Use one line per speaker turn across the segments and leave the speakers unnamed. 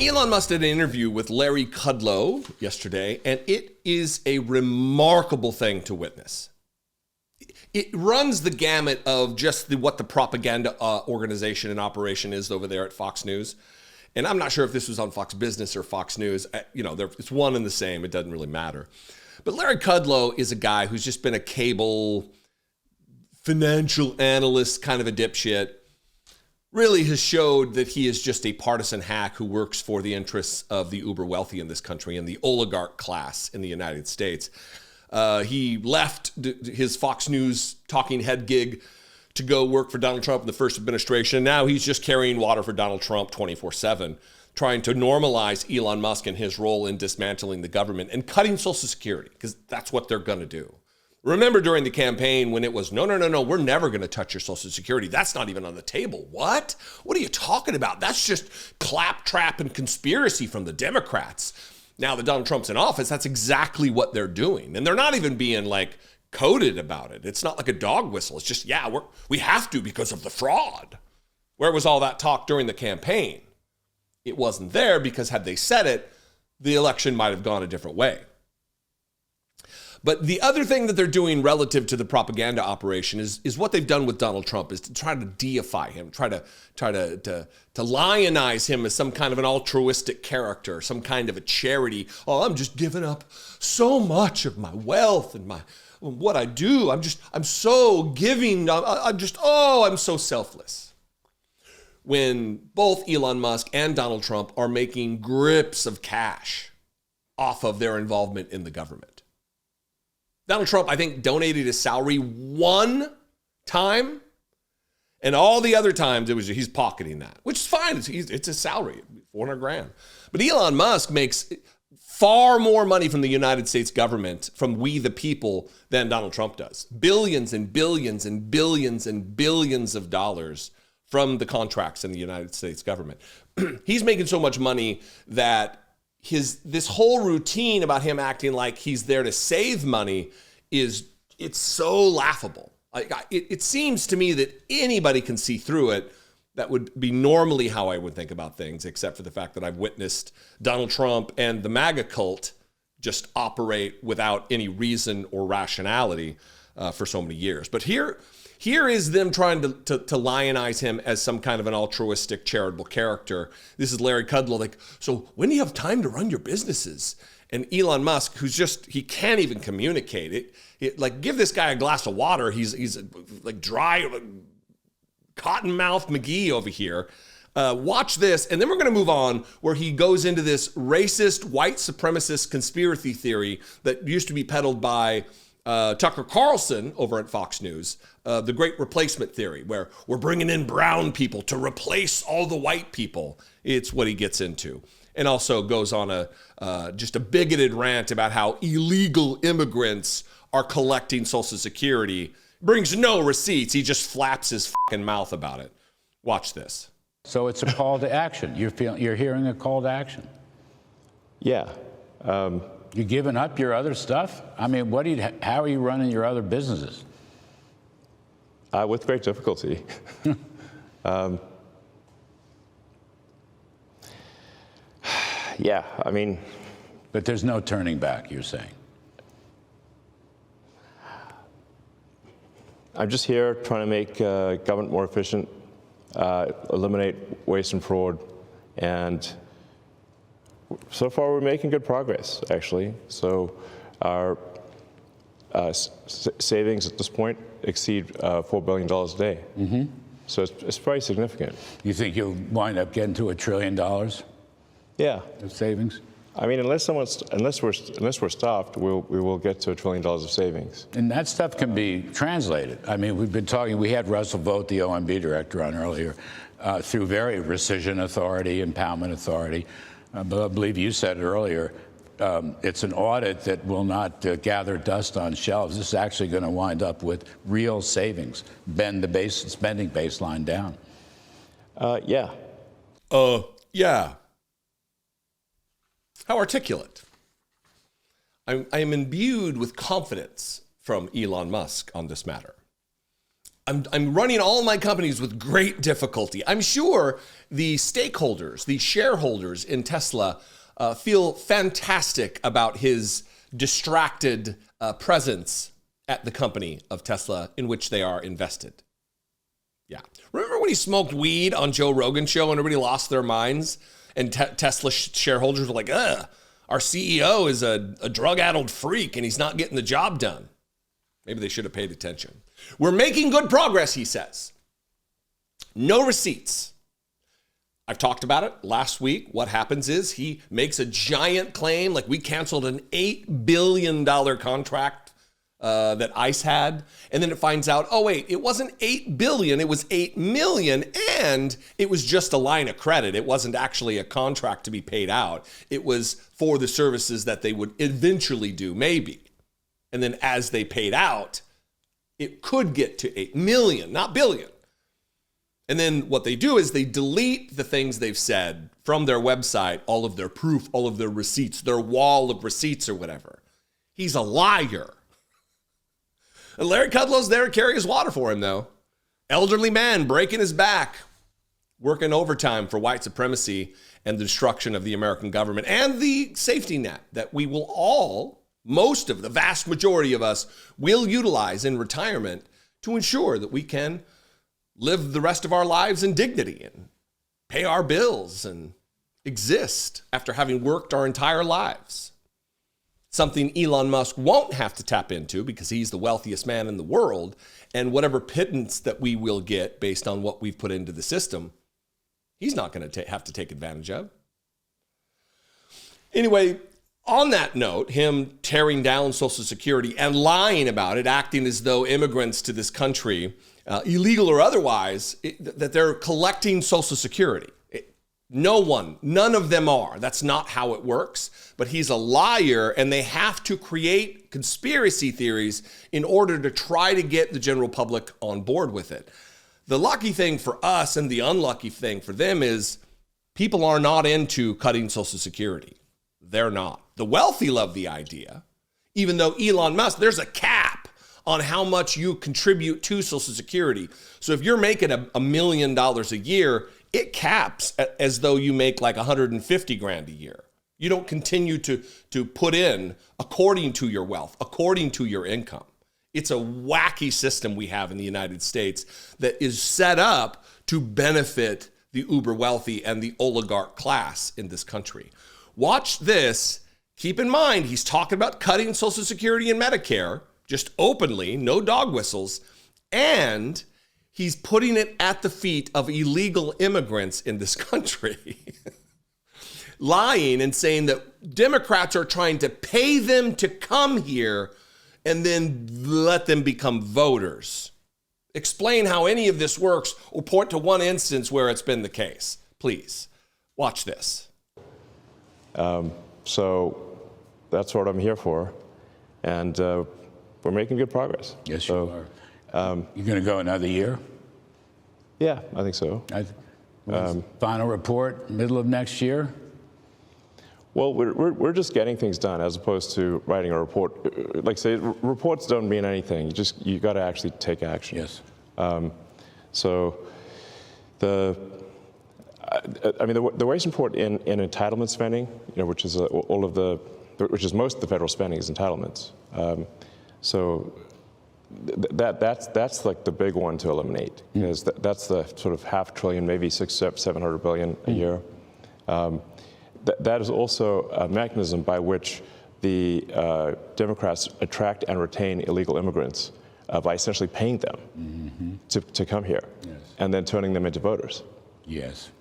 Elon Musk did an interview with Larry Kudlow yesterday, and it is a remarkable thing to witness. It runs the gamut of just what the propaganda organization and operation is over there at Fox News. And I'm not sure if this was on Fox Business or Fox News. It's one and the same. It doesn't really matter. But Larry Kudlow is a guy who's just been a cable financial analyst, kind of a dipshit. Really has showed that he is just a partisan hack who works for the interests of the uber wealthy in this country and the oligarch class in the United States. He left his Fox News talking head gig to go work for Donald Trump in the first administration. Now he's just carrying water for Donald Trump 24/7, trying to normalize Elon Musk and his role in dismantling the government and cutting Social Security, because that's what they're going to do. Remember during the campaign when it was, no, we're never going to touch your Social Security. That's not even on the table. What? What are you talking about? That's just claptrap and conspiracy from the Democrats. Now that Donald Trump's in office, that's exactly what they're doing. And they're not even being like coded about it. It's not like a dog whistle. It's just, we have to because of the fraud. Where was all that talk during the campaign? It wasn't there because had they said it, the election might have gone a different way. But the other thing that they're doing relative to the propaganda operation is what they've done with Donald Trump, is to try to deify him, try to lionize him as some kind of an altruistic character, some kind of a charity. Oh, I'm just giving up so much of my wealth and what I do. I'm so giving. I'm so selfless. When both Elon Musk and Donald Trump are making grips of cash off of their involvement in the government. Donald Trump, I think, donated his salary one time, and all the other times he's pocketing that, which is fine. It's a salary, $400,000. But Elon Musk makes far more money from the United States government, from we the people, than Donald Trump does. Billions and billions and billions and billions of dollars from the contracts in the United States government. He's making so much money that this whole routine about him acting like he's there to save money it's so laughable. It seems to me that anybody can see through it. That would be normally how I would think about things, except for the fact that I've witnessed Donald Trump and the MAGA cult just operate without any reason or rationality for so many years. But here is them trying to lionize him as some kind of an altruistic, charitable character. This is Larry Kudlow, like, so when do you have time to run your businesses? And Elon Musk, he can't even communicate it. Like, give this guy a glass of water. He's like dry, cotton-mouthed McGee over here. Watch this, and then we're going to move on where he goes into this racist, white supremacist conspiracy theory that used to be peddled by Tucker Carlson over at Fox News, the Great Replacement Theory, where we're bringing in brown people to replace all the white people. It's what he gets into. And also goes on just a bigoted rant about how illegal immigrants are collecting Social Security. Brings no receipts. He just flaps his fucking mouth about it. Watch this.
So it's a call to action. You're hearing a call to action.
Yeah.
You giving up your other stuff? I mean, how are you running your other businesses?
With great difficulty. Yeah, I mean.
But there's no turning back, you're saying?
I'm just here trying to make government more efficient, eliminate waste and fraud, and so far we're making good progress, actually. So our savings at this point exceed $4 billion a day. Mm-hmm. So it's very significant.
You think you'll wind up getting to $1 trillion?
Yeah.
Of savings?
I mean, unless we're stopped, we will get to $1 trillion of savings.
And that stuff can be translated. I mean, we had Russell Vogt, the OMB director, on earlier, through very rescission authority, impoundment authority. But I believe you said earlier, it's an audit that will not gather dust on shelves. This is actually going to wind up with real savings, bend the spending baseline down.
Yeah.
Yeah. How articulate. I am imbued with confidence from Elon Musk on this matter. I'm running all my companies with great difficulty. I'm sure the stakeholders, the shareholders in Tesla feel fantastic about his distracted presence at the company of Tesla in which they are invested. Yeah. Remember when he smoked weed on Joe Rogan's show and everybody lost their minds? And Tesla shareholders were like, our CEO is a drug-addled freak and he's not getting the job done. Maybe they should have paid attention. We're making good progress, he says. No receipts. I've talked about it last week. What happens is he makes a giant claim, like we canceled an $8 billion contract that ICE had. And then it finds out, oh wait, it wasn't 8 billion, it was 8 million. And it was just a line of credit. It wasn't actually a contract to be paid out. It was for the services that they would eventually do, maybe. And then as they paid out, it could get to 8 million, not billion. And then what they do is they delete the things they've said from their website, all of their proof, all of their receipts, their wall of receipts or whatever. He's a liar. And Larry Kudlow's there to carry his water for him, though. Elderly man breaking his back, working overtime for white supremacy and the destruction of the American government and the safety net that we will all, most of the vast majority of us, will utilize in retirement to ensure that we can live the rest of our lives in dignity and pay our bills and exist after having worked our entire lives. Something Elon Musk won't have to tap into because he's the wealthiest man in the world, and whatever pittance that we will get based on what we've put into the system, he's not going to have to take advantage of. Anyway, on that note, him tearing down Social Security and lying about it, acting as though immigrants to this country, illegal or otherwise, that they're collecting Social Security. None of them are. That's not how it works. But he's a liar, and they have to create conspiracy theories in order to try to get the general public on board with it. The lucky thing for us and the unlucky thing for them is people are not into cutting Social Security. They're not. The wealthy love the idea, even though Elon Musk, there's a cap on how much you contribute to Social Security. So if you're making $1 million a year, it caps as though you make like 150 grand a year. You don't continue to put in according to your wealth, according to your income. It's a wacky system we have in the United States that is set up to benefit the uber wealthy and the oligarch class in this country. Watch this. Keep in mind, he's talking about cutting Social Security and Medicare, just openly, no dog whistles, and he's putting it at the feet of illegal immigrants in this country. Lying and saying that Democrats are trying to pay them to come here and then let them become voters. Explain how any of this works or point to one instance where it's been the case. Please, watch this.
So that's what I'm here for. And we're making good progress.
Yes, you are. You're going to go another year?
Yeah, I think so.
Final report, middle of next year?
Well, we're just getting things done as opposed to writing a report. Like I say, reports don't mean anything. You got to actually take action.
Yes.
So the waste report in entitlement spending, which is which is most of the federal spending is entitlements. So that's like the big one to eliminate, because that's the sort of $500 billion, maybe $700 billion a year. That is also a mechanism by which the Democrats attract and retain illegal immigrants by essentially paying them to come here, yes, and then turning them into voters.
Yes.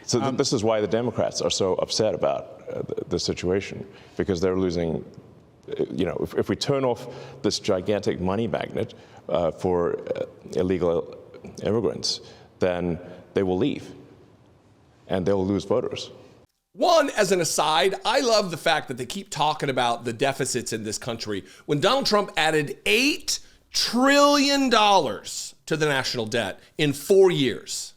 So this is why the Democrats are so upset about the situation, because they're losing. If we turn off this gigantic money magnet for illegal immigrants, then they will leave, and they'll lose voters. One, as an aside, I love the fact that they keep talking about the deficits in this country when Donald Trump added $8 trillion to the national debt in 4 years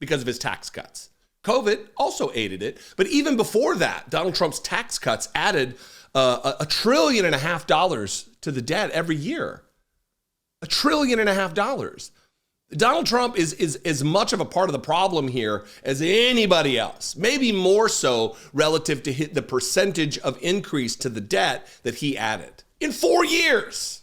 because of his tax cuts. COVID also aided it, but even before that, Donald Trump's tax cuts added $1.5 trillion to the debt every year. $1.5 trillion. Donald Trump is as much of a part of the problem here as anybody else, maybe more so relative to the percentage of increase to the debt that he added in 4 years.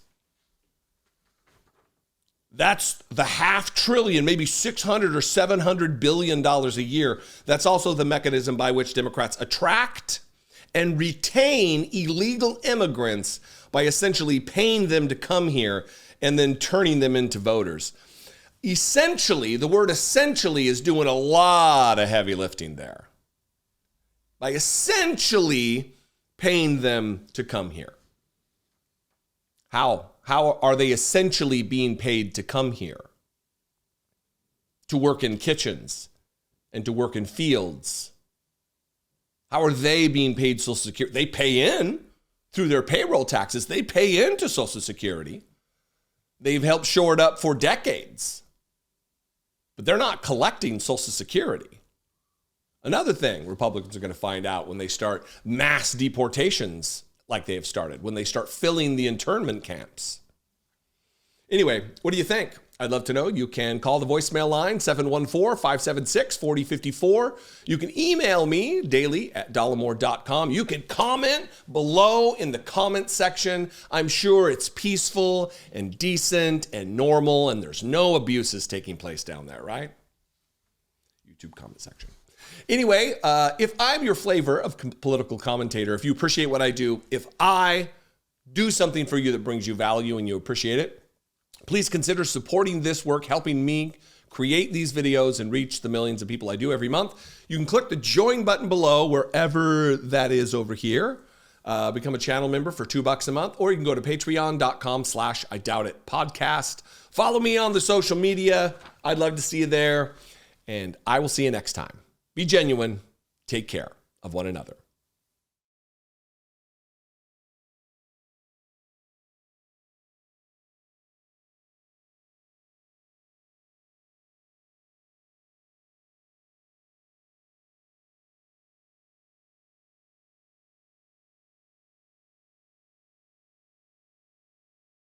That's the $500 billion, maybe $600 or $700 billion a year. That's also the mechanism by which Democrats attract and retain illegal immigrants by essentially paying them to come here and then turning them into voters. Essentially, the word essentially is doing a lot of heavy lifting there by essentially paying them to come here. How are they essentially being paid to come here? To work in kitchens and to work in fields. How are they being paid Social Security? They pay in through their payroll taxes. They pay into Social Security. They've helped shore it up for decades. But they're not collecting Social Security. Another thing Republicans are going to find out when they start mass deportations like they have started, when they start filling the internment camps. Anyway, what do you think? I'd love to know. You can call the voicemail line, 714-576-4054. You can email me daily at dollemore.com. You can comment below in the comment section. I'm sure it's peaceful and decent and normal, and there's no abuses taking place down there, right? YouTube comment section. Anyway, if I'm your flavor of political commentator, if you appreciate what I do, if I do something for you that brings you value and you appreciate it, please consider supporting this work, helping me create these videos and reach the millions of people I do every month. You can click the join button below, wherever that is over here. Become a channel member for $2 a month, or you can go to patreon.com/IDoubtIt podcast. Follow me on the social media. I'd love to see you there, and I will see you next time. Be genuine. Take care of one another.